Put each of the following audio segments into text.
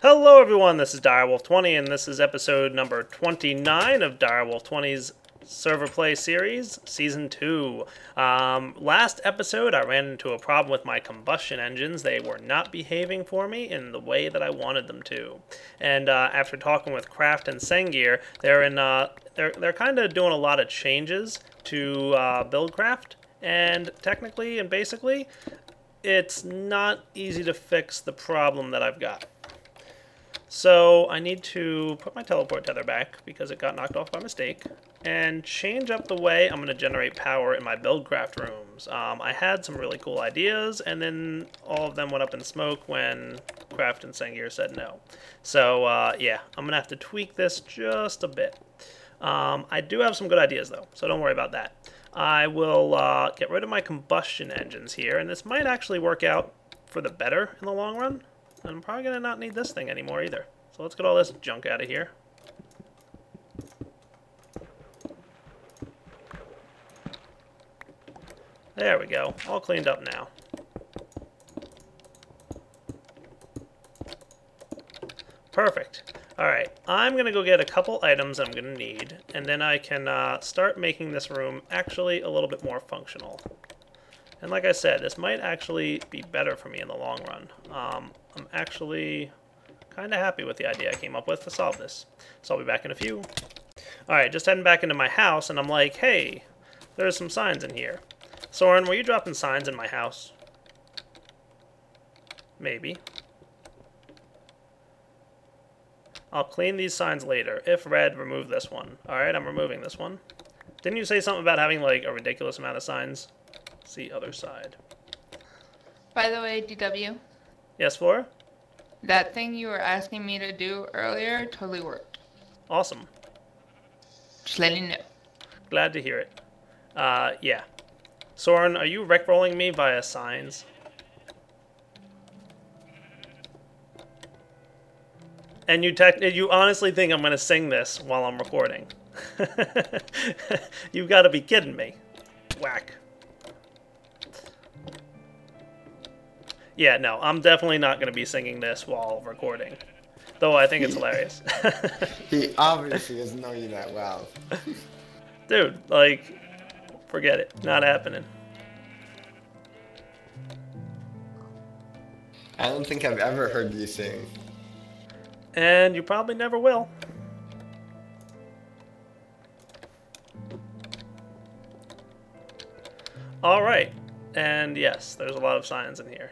Hello everyone, this is Direwolf20 and this is episode number 29 of Direwolf20's Server Play Series, Season 2. Last episode I ran into a problem with my combustion engines. They were not behaving for me in the way that I wanted them to. And after talking with Craft and Sengir, they're kind of doing a lot of changes to Buildcraft. And technically and basically, it's not easy to fix the problem that I've got. So I need to put my teleport tether back because it got knocked off by mistake and change up the way I'm going to generate power in my Buildcraft rooms. I had some really cool ideas and then all of them went up in smoke when Craft and Sengir said no. So yeah, I'm going to have to tweak this just a bit. I do have some good ideas though, so don't worry about that. I will get rid of my combustion engines here, and this might actually work out for the better in the long run. I'm probably going to not need this thing anymore either. So let's get all this junk out of here. There we go. All cleaned up now. Perfect. Alright, I'm going to go get a couple items I'm going to need, and then I can start making this room actually a little bit more functional. And like I said, this might actually be better for me in the long run. I'm actually kind of happy with the idea I came up with to solve this. So I'll be back in a few. Alright, just heading back into my house, and I'm like, hey, there's some signs in here. Soaryn, were you dropping signs in my house? Maybe. I'll clean these signs later. If red, remove this one. Alright, I'm removing this one. Didn't you say something about having, like, a ridiculous amount of signs? See other side. By the way, DW, Yes, Flora? that thing you were asking me to do earlier totally worked. Awesome. Just letting you know. Glad to hear it. Yeah. Soaryn, are you rickrolling me via signs? And you honestly think I'm going to sing this while I'm recording? You've got to be kidding me. Whack. Yeah, no, I'm definitely not going to be singing this while recording. Though I think it's hilarious. He obviously doesn't know you that well. Dude, like, forget it. Not happening. I don't think I've ever heard you sing. And you probably never will. Alright. And yes, there's a lot of signs in here.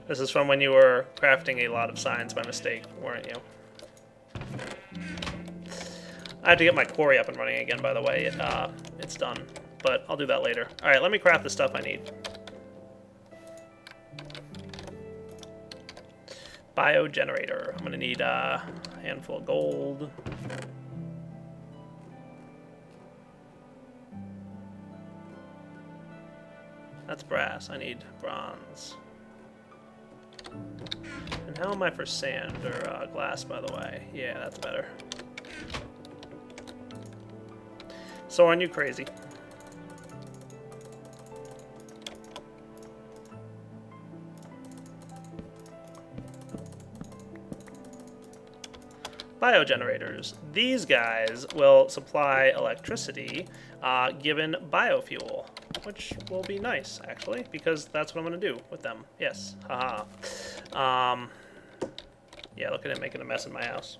This is from when you were crafting a lot of signs by mistake, weren't you? I have to get my quarry up and running again, by the way. It's done, but I'll do that later. Alright, let me craft the stuff I need. Biogenerator. I'm going to need a handful of gold. That's brass. I need bronze. And how am I for sand or glass, by the way? Yeah, that's better. So aren't you crazy? Biogenerators. These guys will supply electricity given biofuel, which will be nice, actually, because that's what I'm going to do with them. Yes, haha. Yeah, look at it making a mess in my house.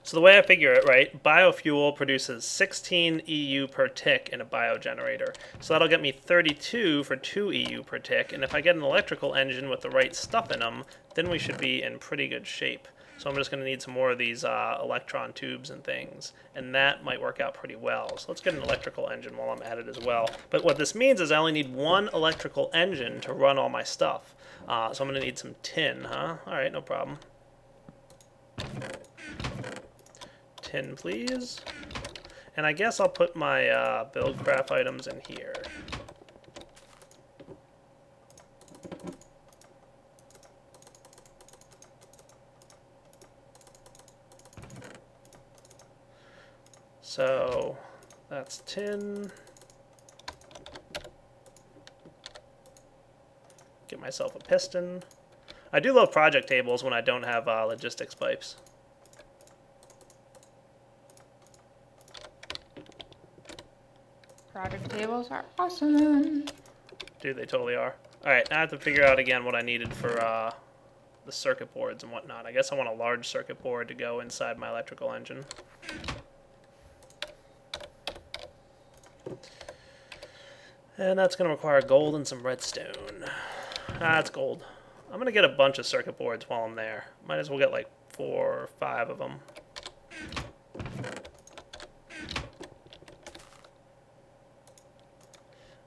So the way I figure it, right, biofuel produces 16 EU per tick in a biogenerator. So that'll get me 32 for 2 EU per tick, and if I get an electrical engine with the right stuff in them, then we should be in pretty good shape. So I'm just going to need some more of these electron tubes and things, and that might work out pretty well. So let's get an electrical engine while I'm at it as well. But what this means is I only need one electrical engine to run all my stuff. So I'm going to need some tin, huh? Alright, no problem. Tin, please. And I guess I'll put my Buildcraft items in here. So that's tin. Get myself a piston. I do love project tables when I don't have logistics pipes. Project tables are awesome. Dude, they totally are. Alright, now I have to figure out again what I needed for the circuit boards and whatnot. I guess I want a large circuit board to go inside my electrical engine. And that's going to require gold and some redstone. That's gold. I'm going to get a bunch of circuit boards while I'm there. Might as well get like 4 or 5 of them.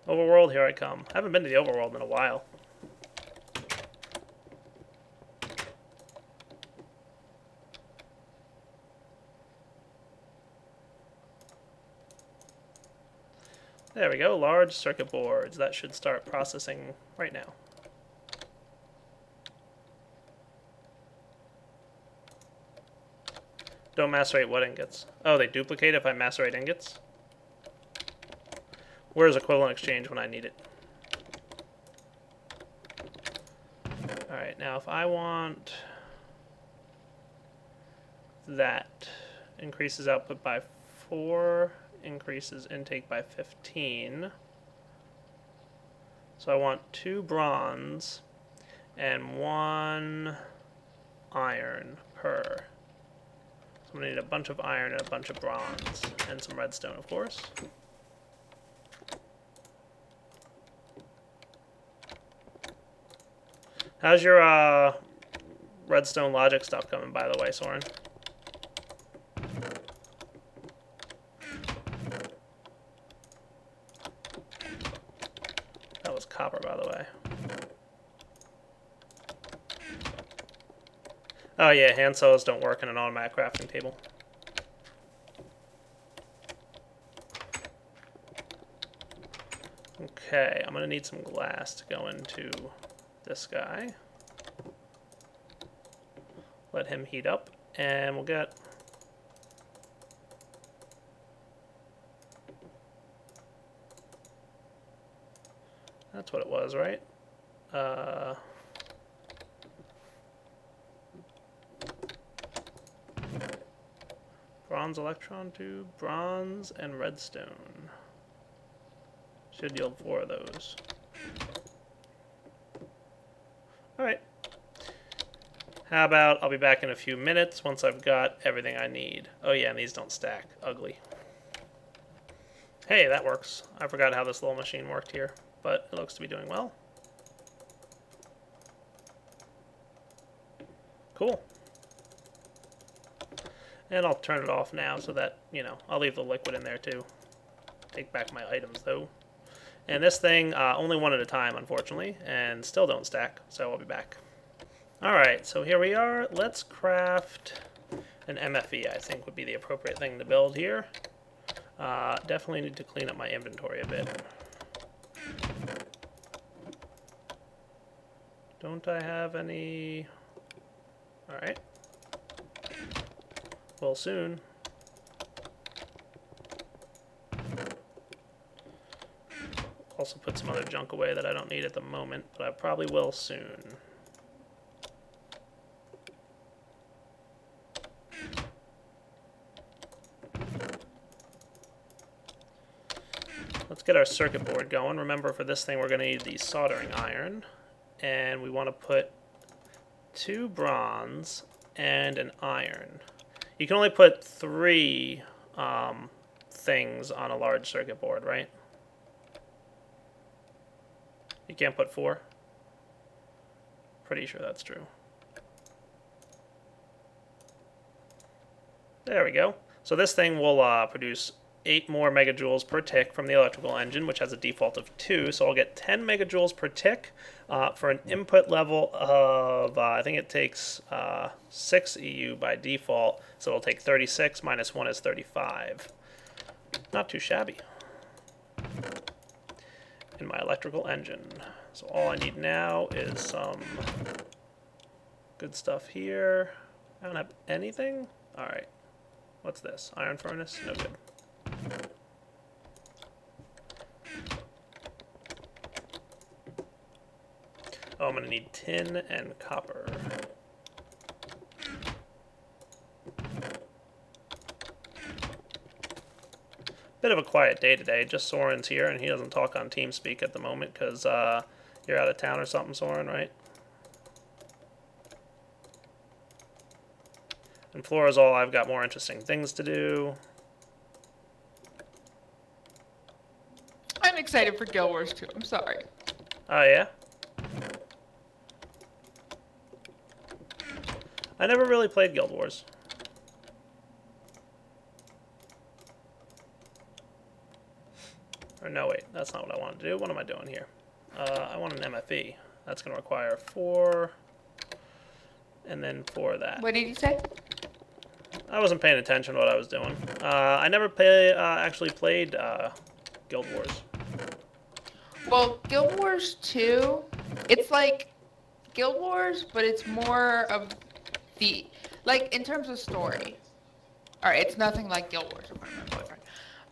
Overworld, here I come. I haven't been to the overworld in a while. There we go, large circuit boards. That should start processing right now. Don't macerate what ingots? Oh, they duplicate if I macerate ingots? Where's equivalent exchange when I need it? Alright, now if I want that, increases output by 4, increases intake by 15. So I want 2 bronze and 1 iron per. So I'm going to need a bunch of iron and a bunch of bronze and some redstone, of course. How's your redstone logic stuff coming, by the way, Soaryn? That was copper, by the way. Oh yeah, hand saws don't work in an automatic crafting table. Okay, I'm gonna need some glass to go into this guy. Let him heat up, and we'll get that's what it was, right? Bronze electron tube, bronze, and redstone. Should yield 4 of those. Alright. How about I'll be back in a few minutes once I've got everything I need. Oh yeah, and these don't stack. Ugly. Hey, that works. I forgot how this little machine worked here, but it looks to be doing well. Cool. And I'll turn it off now so that, you know, I'll leave the liquid in there too. Take back my items though. And this thing, only one at a time, unfortunately, and still don't stack, so I'll be back. Alright, so here we are. Let's craft an MFE, I think would be the appropriate thing to build here. Definitely need to clean up my inventory a bit. Don't I have any... Alright. Well, soon. Also put some other junk away that I don't need at the moment, but I probably will soon. Let's get our circuit board going. Remember, for this thing we're going to need the soldering iron, and we want to put 2 bronze and an iron. You can only put 3 things on a large circuit board, right? You can't put 4? Pretty sure that's true. There we go. So this thing will produce 8 more megajoules per tick from the electrical engine, which has a default of 2. So I'll get 10 megajoules per tick for an input level of, I think it takes 6 EU by default. So it'll take 36, minus 1 is 35. Not too shabby. In my electrical engine. So all I need now is some good stuff here. I don't have anything? Alright. What's this? Iron furnace? No good. Oh, I'm going to need tin and copper. Bit of a quiet day today. Just Soaryn's here, and he doesn't talk on TeamSpeak at the moment because you're out of town or something, Soaryn, right? And Florazol, I've got more interesting things to do. I'm excited for Guild Wars 2. I'm sorry. Oh, yeah? I never really played Guild Wars. Or no, wait, that's not what I wanted to do. What am I doing here? I want an MFE. That's going to require 4, and then 4 of that. What did you say? I wasn't paying attention to what I was doing. I never actually played Guild Wars. Well, Guild Wars 2, it's like Guild Wars, but it's more of the, like, in terms of story. Alright, it's nothing like Guild Wars, according to my boyfriend.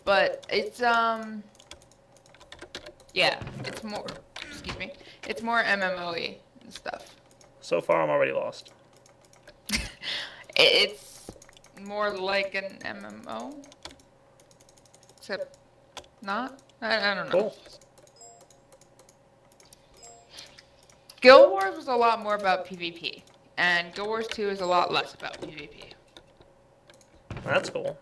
But it's, yeah, it's more, excuse me, it's more MMO-y and stuff. So far, I'm already lost. It's more like an MMO, except not. I don't know. Cool. Guild Wars was a lot more about PvP, and Guild Wars 2 is a lot less about PvP. That's cool.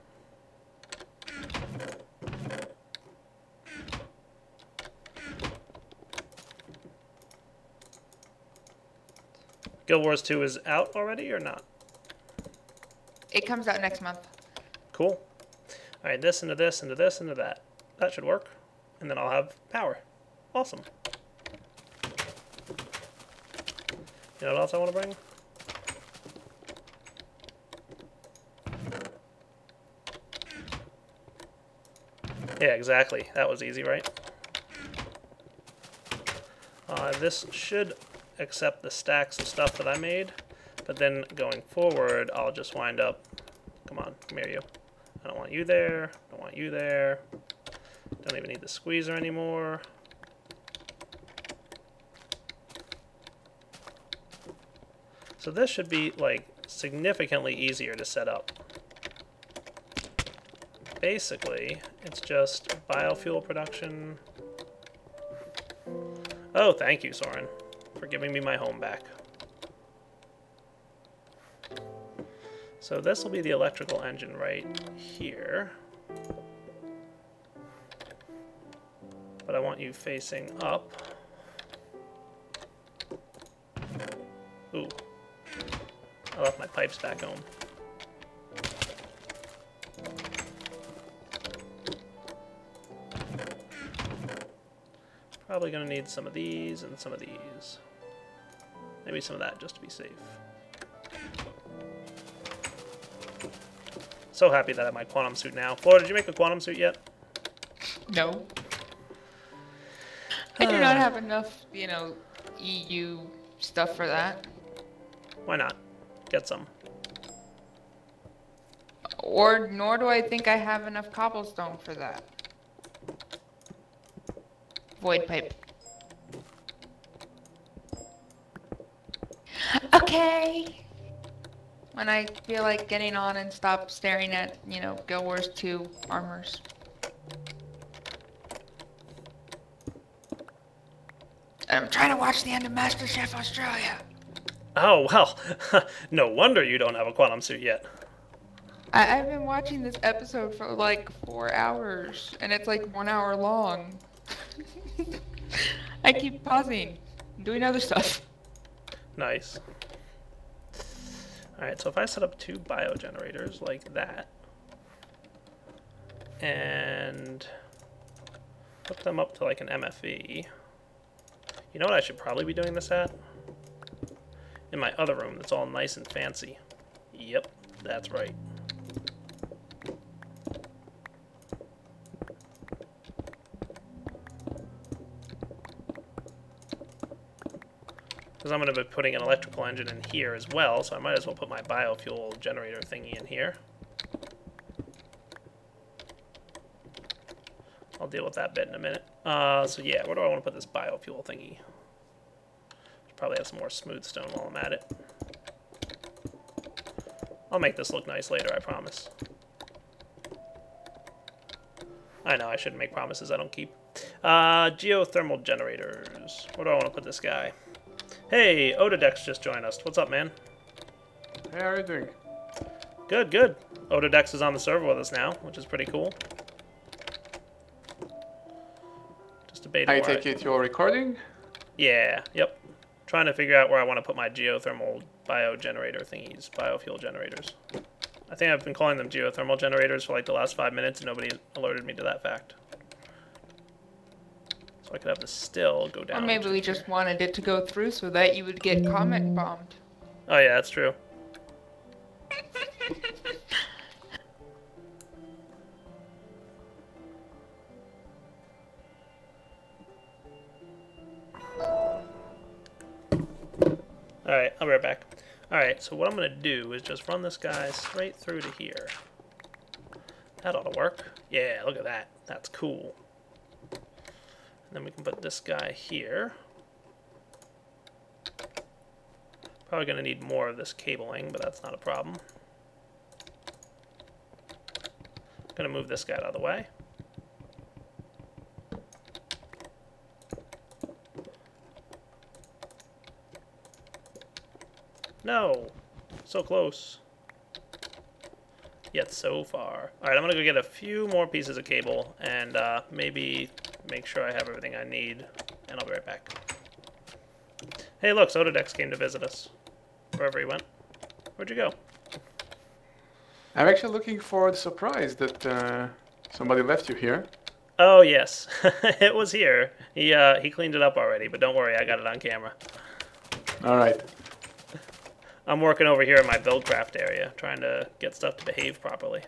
Guild Wars 2 is out already or not? It comes out next month. Cool. Alright, this into this into this into that. That should work. And then I'll have power. Awesome. You know what else I want to bring? Yeah, exactly. That was easy, right? This should accept the stacks of stuff that I made, but then going forward, I'll just wind up... Come on, come here, you. I don't want you there. Don't want you there. Don't even need the squeezer anymore. So this should be, like, significantly easier to set up. Basically, it's just biofuel production. Oh, thank you, Soaryn, for giving me my home back. So this will be the electrical engine right here. But I want you facing up. Ooh. I left my pipes back home. Probably going to need some of these and some of these. Maybe some of that just to be safe. So happy that I have my quantum suit now. Flora, did you make a quantum suit yet? No. I do not have enough, you know, EU stuff for that. Why not? Get some. Nor do I think I have enough cobblestone for that. Void pipe. Okay. When I feel like getting on and stop staring at, you know, Guild Wars 2 armors. And I'm trying to watch the end of MasterChef Australia. Oh, well. No wonder you don't have a quantum suit yet. I've been watching this episode for like 4 hours, and it's like 1 hour long. I keep pausing, doing other stuff. Nice. Alright, so if I set up 2 biogenerators like that, and hook them up to like an MFE, you know what I should probably be doing this at? In my other room that's all nice and fancy. Yep, that's right. Because I'm going to be putting an electrical engine in here as well, so I might as well put my biofuel generator thingy in here. I'll deal with that bit in a minute. So yeah, where do I want to put this biofuel thingy? probably have some more smooth stone while I'm at it. I'll make this look nice later, I promise. I know, I shouldn't make promises I don't keep. Geothermal generators. Where do I want to put this guy? Hey, Ododex just joined us. What's up, man? Hey, how are you doing? Good, good. Ododex is on the server with us now, which is pretty cool. Just debating. I take it you're recording? Yeah, yep. Trying to figure out where I want to put my geothermal biogenerator thingies, biofuel generators. I think I've been calling them geothermal generators for like the last 5 minutes and nobody alerted me to that fact. So I could have the still go down. Or maybe we just wanted it to go through so that you would get comment bombed. Oh yeah, that's true. Alright, I'll be right back. Alright, so what I'm going to do is just run this guy straight through to here. That ought to work. Yeah, look at that. That's cool. And then we can put this guy here. Probably going to need more of this cabling, but that's not a problem. Going to move this guy out of the way. No! So close. Yet so far. Alright, I'm going to go get a few more pieces of cable and maybe make sure I have everything I need. And I'll be right back. Hey look, Sodadex came to visit us. Wherever he went. Where'd you go? I'm actually looking for the surprise that somebody left you here. Oh yes, it was here. He cleaned it up already, but don't worry, I got it on camera. Alright. I'm working over here in my buildcraft area, trying to get stuff to behave properly.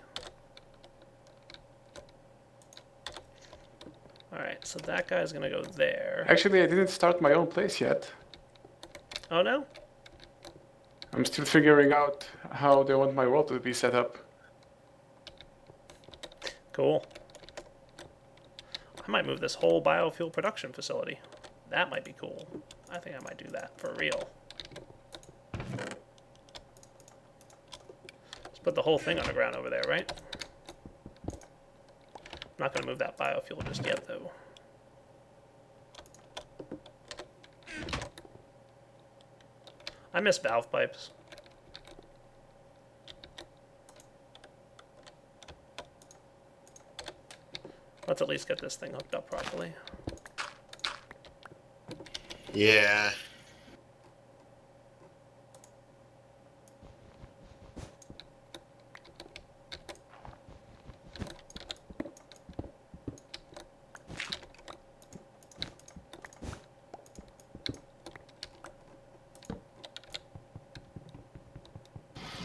Alright, so that guy's gonna go there. Actually, I didn't start my own place yet. Oh no? I'm still figuring out how they want my world to be set up. Cool. I might move this whole biofuel production facility. That might be cool. I think I might do that for real. Let's put the whole thing on the ground over there, right? I'm not going to move that biofuel just yet, though. I miss valve pipes. Let's at least get this thing hooked up properly. Yeah.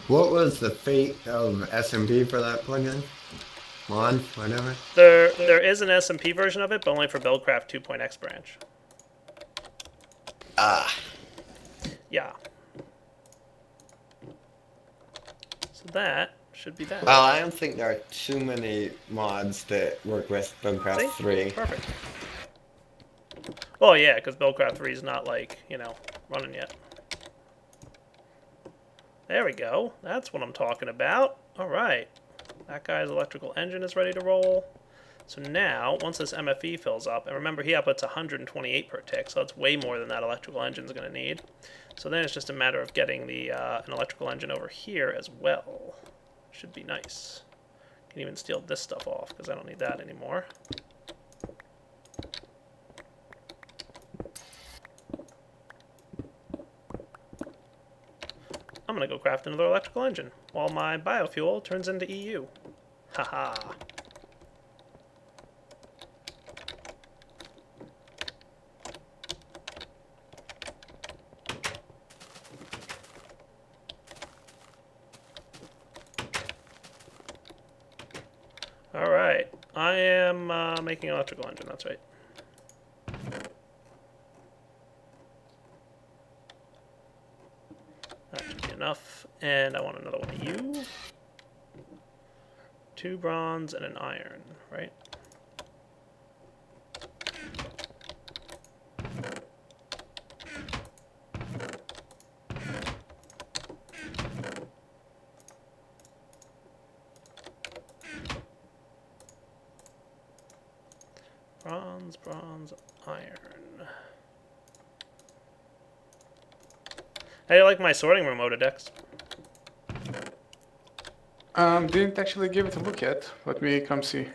What was the fate of SMP for that plugin? Mod, whatever? There is an SMP version of it, but only for Buildcraft 2.x branch. Ah. Yeah. So that should be that. Well, I don't think there are too many mods that work with Buildcraft See? 3. Perfect. Well, yeah, because Buildcraft 3 is not, like, you know, running yet. There we go. That's what I'm talking about. All right. That guy's electrical engine is ready to roll. So now, once this MFE fills up, and remember he outputs 128 per tick, so that's way more than that electrical engine's going to need. So then it's just a matter of getting the an electrical engine over here as well. Should be nice. Can even steal this stuff off, because I don't need that anymore. I'm going to go craft another electrical engine, while my biofuel turns into EU. Haha. Alright, I am making an electrical engine, that's right. That should be enough, and I want another one of you. 2 bronze and an iron, right? bronze, iron. How do you like my sorting room, Ododex? Didn't actually give it a look yet. Let me come see.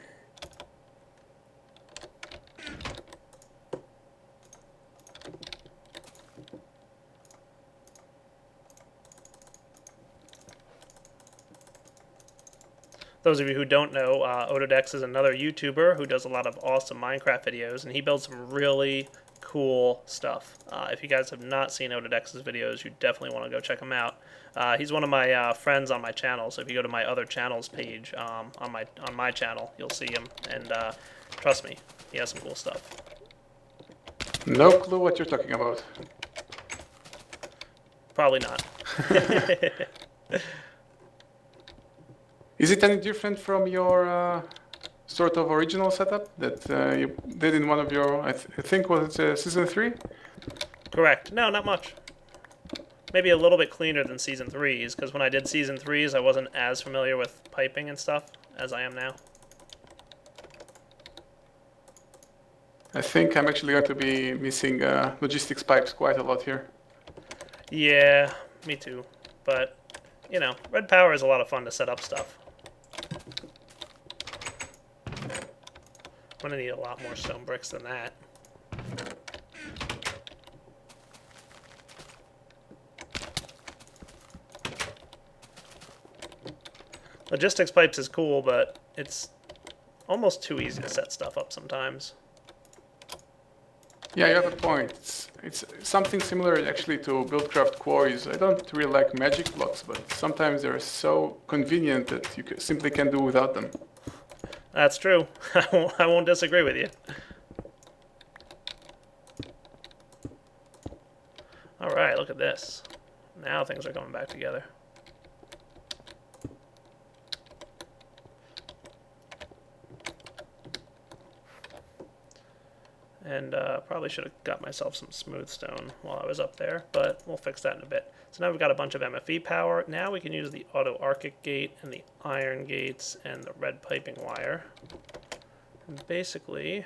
Those of you who don't know, Ododex is another YouTuber who does a lot of awesome Minecraft videos, and he builds some really cool stuff. If you guys have not seen Ododex's videos, you definitely want to go check him out. He's one of my friends on my channel, so if you go to my other channels page on my channel, you'll see him, and trust me, he has some cool stuff. No clue what you're talking about. Probably not. Is it any different from your sort of original setup that you did in one of your, I think was it season 3? Correct. No, not much. Maybe a little bit cleaner than season 3's, because when I did season 3's, I wasn't as familiar with piping and stuff as I am now. I think I'm actually going to be missing logistics pipes quite a lot here. Yeah, me too. But, you know, red power is a lot of fun to set up stuff. I'm gonna need a lot more stone bricks than that. Logistics pipes is cool, but it's almost too easy to set stuff up sometimes. Yeah, you have a point. It's something similar actually to Buildcraft quarries. I don't really like magic blocks, but sometimes they're so convenient that you simply can't do without them. That's true. I won't disagree with you. Alright, look at this. Now things are coming back together. And probably should have got myself some smooth stone while I was up there, but we'll fix that in a bit. So now we've got a bunch of MFE power. Now we can use the auto Arctic gate and the iron gates and the red piping wire. And basically,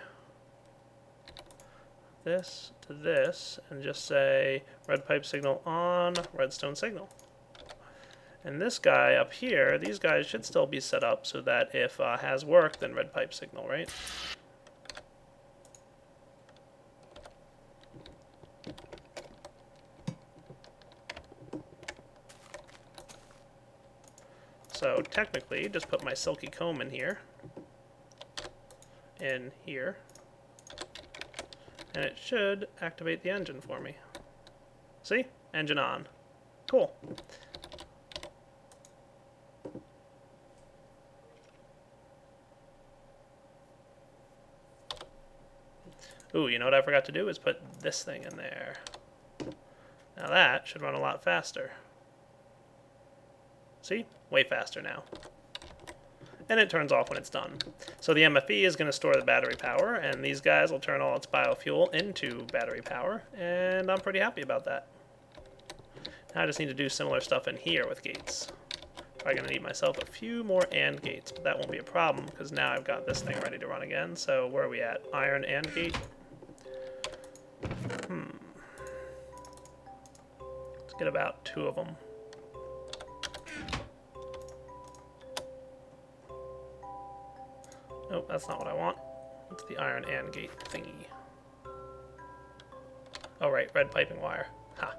this to this, and just say red pipe signal on, redstone signal. And this guy up here, these guys should still be set up so that if has worked, then red pipe signal, right? So technically, just put my silky comb in here, and it should activate the engine for me. See? Engine on. Cool. Ooh, you know what I forgot to do is put this thing in there. Now that should run a lot faster. See? Way faster now. And it turns off when it's done. So the MFE is going to store the battery power, and these guys will turn all its biofuel into battery power, and I'm pretty happy about that. Now I just need to do similar stuff in here with gates. Probably going to need myself a few more AND gates, but that won't be a problem, because now I've got this thing ready to run again. So where are we at? Iron AND gate? Let's get about 2 of them. Nope, that's not what I want. It's the iron AND gate thingy. Oh right, red piping wire. Ha.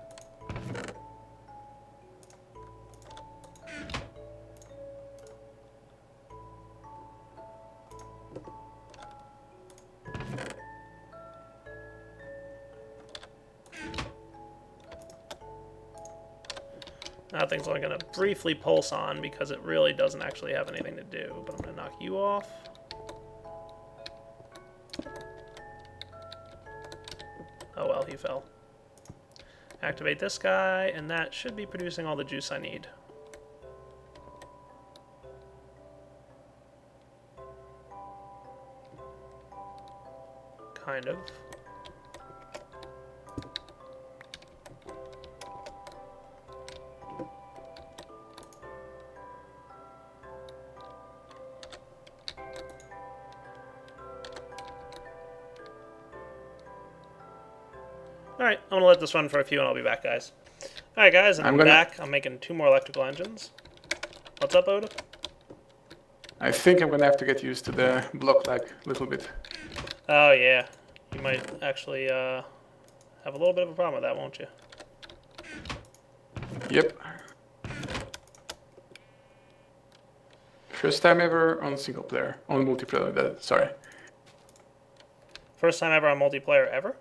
That thing's only going to briefly pulse on because it really doesn't actually have anything to do, but I'm going to knock you off. Oh well, he fell. Activate this guy, and that should be producing all the juice I need. Kind of. Alright, I'm gonna let this run for a few and I'll be back, guys. Alright, guys, and I'm back. I'm making 2 more electrical engines. What's up, Oda? I think I'm gonna have to get used to the block lag a little bit. Oh, yeah. You might actually have a little bit of a problem with that, won't you? Yep. First time ever on single player, on multiplayer, sorry. First time ever on multiplayer ever?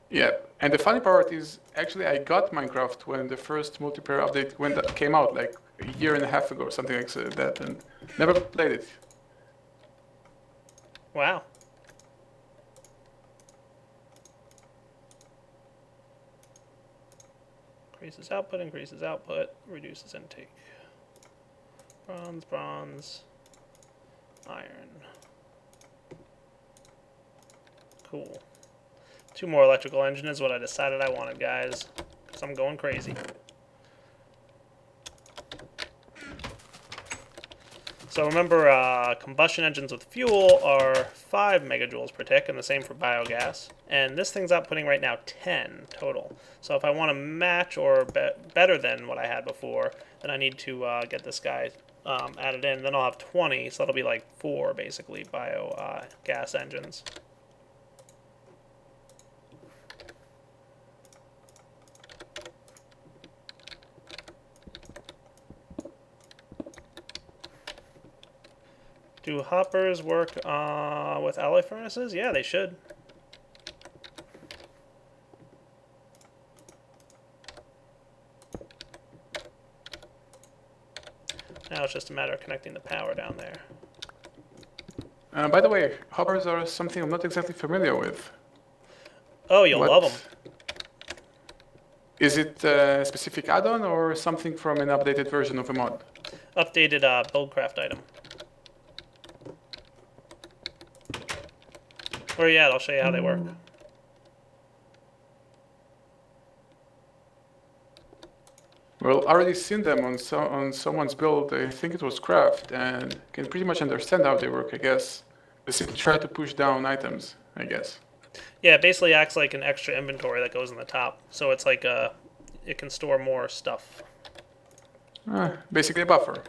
Yeah, and the funny part is, actually I got Minecraft when the first multiplayer update came out, like a year and a half ago or something like that, and never played it. Wow. Increases output, reduces intake. Bronze, iron. Cool. 2 more electrical engine is what I decided I wanted, guys, because I'm going crazy. So remember, combustion engines with fuel are 5 megajoules per tick, and the same for biogas. And this thing's outputting right now 10 total. So if I want to match or better than what I had before, then I need to get this guy added in. Then I'll have 20, so that'll be like 4, basically, biogas engines. Do hoppers work with alloy furnaces? Yeah, they should. Now it's just a matter of connecting the power down there. By the way, hoppers are something I'm not exactly familiar with. Oh, you'll love them. Is it a specific add-on or something from an updated version of a mod? Updated buildcraft item. Where are you at? I'll show you how they work. Well, I already seen them on someone's build. I think it was craft, and can pretty much understand how they work, I guess. They simply try to push down items, I guess. Yeah, it basically acts like an extra inventory that goes in the top. So it's like it can store more stuff. Basically a buffer.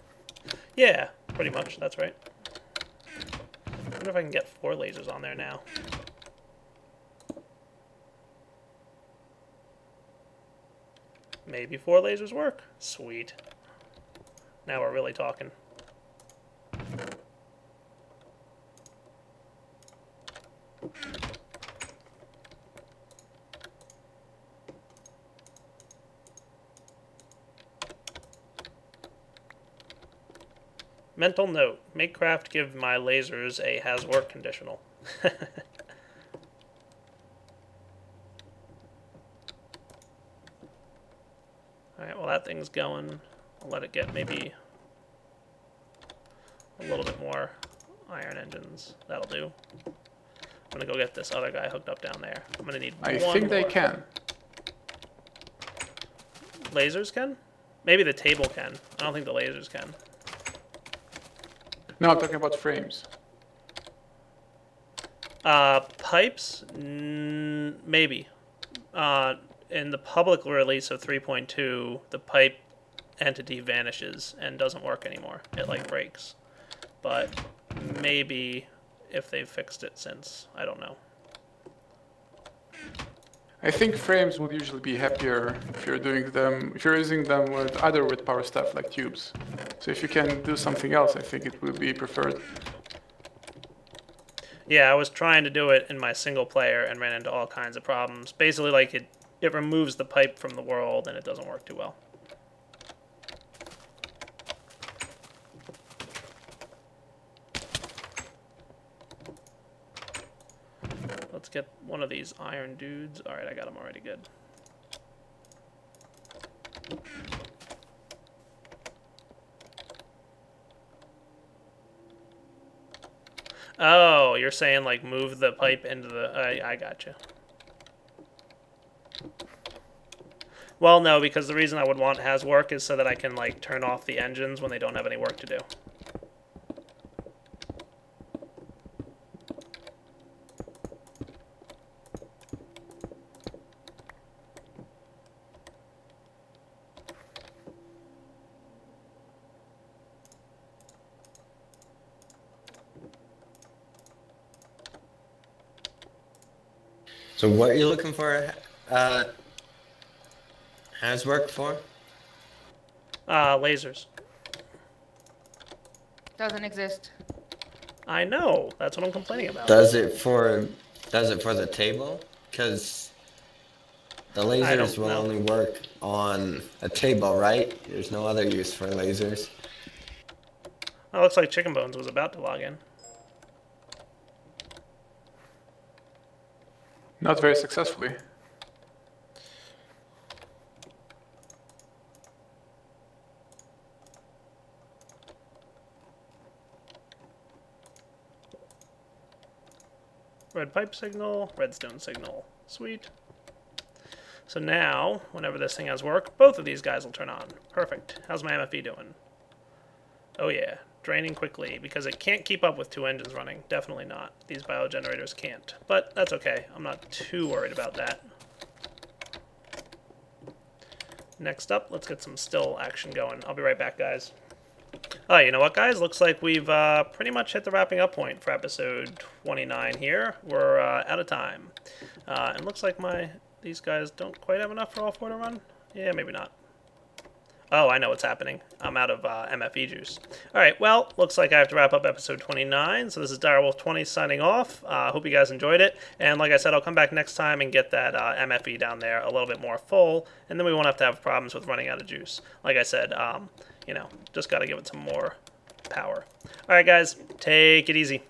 Yeah, pretty much. That's right. I wonder if I can get 4 lasers on there now. Maybe 4 lasers work. Sweet. Now we're really talking. Mental note. Make craft give my lasers a has work conditional. Alright, well that thing's going. I'll let it get maybe a little bit more iron engines. That'll do. I'm gonna go get this other guy hooked up down there. I'm gonna need I one think they more. can. Lasers can? Maybe the table can. I don't think the lasers can. No, I'm talking about frames. Pipes? Maybe. In the public release of 3.2, the pipe entity vanishes and doesn't work anymore. It like breaks. But maybe if they've fixed it since, I don't know. I think frames would usually be happier if you're doing them, if you're using them with either with power stuff like tubes. So if you can do something else, I think it would be preferred. Yeah, I was trying to do it in my single player and ran into all kinds of problems. Basically, like it removes the pipe from the world and it doesn't work too well. Let's get one of these iron dudes. Alright, I got him already good. Oh, you're saying like move the pipe into the... I gotcha. Well, no, because the reason I would want has work is so that I can like turn off the engines when they don't have any work to do. So what are you looking for? Has worked for? Lasers. Doesn't exist. I know. That's what I'm complaining about. Does it for the table? Because the I lasers don't will know. only work on a table, right? There's no other use for lasers. Oh, looks like Chicken Bones was about to log in. Not very successfully. Red pipe signal, redstone signal. Sweet. So now, whenever this thing has work, both of these guys will turn on. Perfect. How's my MFE doing? Oh yeah, draining quickly, because it can't keep up with 2 engines running. Definitely not. These biogenerators can't. But that's okay. I'm not too worried about that. Next up, let's get some still action going. I'll be right back, guys. Oh, you know what, guys? Looks like we've pretty much hit the wrapping up point for episode 29 here. We're out of time. And looks like these guys don't quite have enough for all 4 to run. Yeah, maybe not. Oh, I know what's happening. I'm out of MFE juice. Alright, well, looks like I have to wrap up episode 29. So this is Direwolf20's signing off. Hope you guys enjoyed it. And like I said, I'll come back next time and get that MFE down there a little bit more full. And then we won't have to have problems with running out of juice. Like I said, you know, just got to give it some more power. Alright, guys, take it easy.